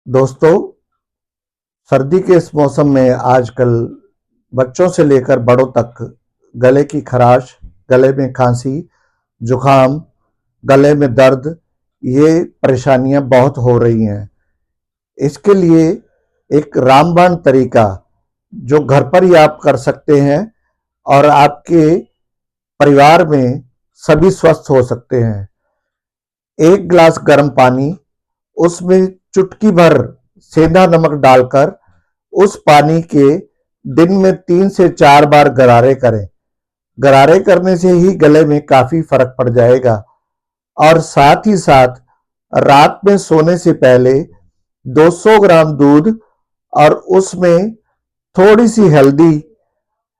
दोस्तों, सर्दी के इस मौसम में आजकल बच्चों से लेकर बड़ों तक गले की खराश, गले में खांसी, जुखाम, गले में दर्द, ये परेशानियां बहुत हो रही हैं। इसके लिए एक रामबाण तरीका जो घर पर ही आप कर सकते हैं और आपके परिवार में सभी स्वस्थ हो सकते हैं। 1 गिलास गर्म पानी, उसमें चुटकी भर सेंधा नमक डालकर उस पानी के दिन में 3 से 4 बार गरारे करें। गरारे करने से ही गले में काफी फर्क पड़ जाएगा। और साथ ही साथ रात में सोने से पहले 200 ग्राम दूध और उसमें थोड़ी सी हल्दी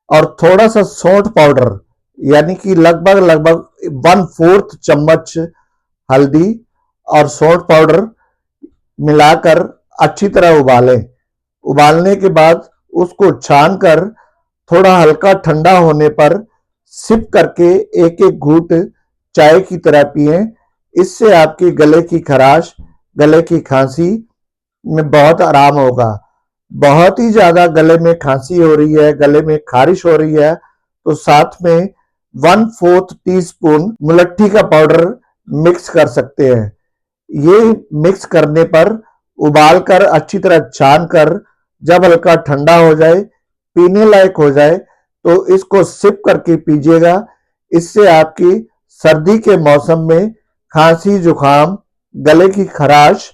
और थोड़ा सा सौंठ पाउडर, यानी कि लगभग लगभग 1/4 चम्मच हल्दी और सौंठ पाउडर मिलाकर अच्छी तरह उबालें। उबालने के बाद उसको छानकर थोड़ा हल्का ठंडा होने पर सिप करके एक एक घूंट चाय की तरह पिएं। इससे आपके गले की खराश, गले की खांसी में बहुत आराम होगा। बहुत ही ज्यादा गले में खांसी हो रही है, गले में खारिश हो रही है, तो साथ में 1/4 टीस्पून मुलट्ठी का पाउडर मिक्स कर सकते हैं। ये मिक्स करने पर उबाल कर अच्छी तरह छान कर जब हल्का ठंडा हो जाए, पीने लायक हो जाए, तो इसको सिप करके पीजिएगा। इससे आपकी सर्दी के मौसम में खांसी, जुखाम, गले की खराश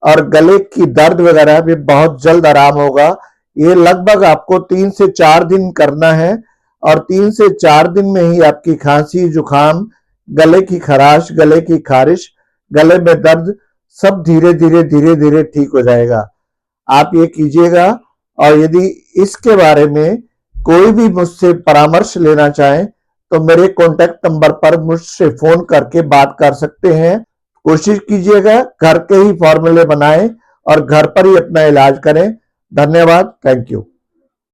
और गले की दर्द वगैरह भी बहुत जल्द आराम होगा। ये लगभग आपको 3 से 4 दिन करना है और 3 से 4 दिन में ही आपकी खांसी, जुखाम, गले की खराश, गले की खारिश, गले में दर्द सब धीरे धीरे ठीक हो जाएगा। आप ये कीजिएगा। और यदि इसके बारे में कोई भी मुझसे परामर्श लेना चाहें तो मेरे कॉन्टैक्ट नंबर पर मुझसे फोन करके बात कर सकते हैं। कोशिश कीजिएगा घर के ही फॉर्मूले बनाएं और घर पर ही अपना इलाज करें। धन्यवाद। Thank you.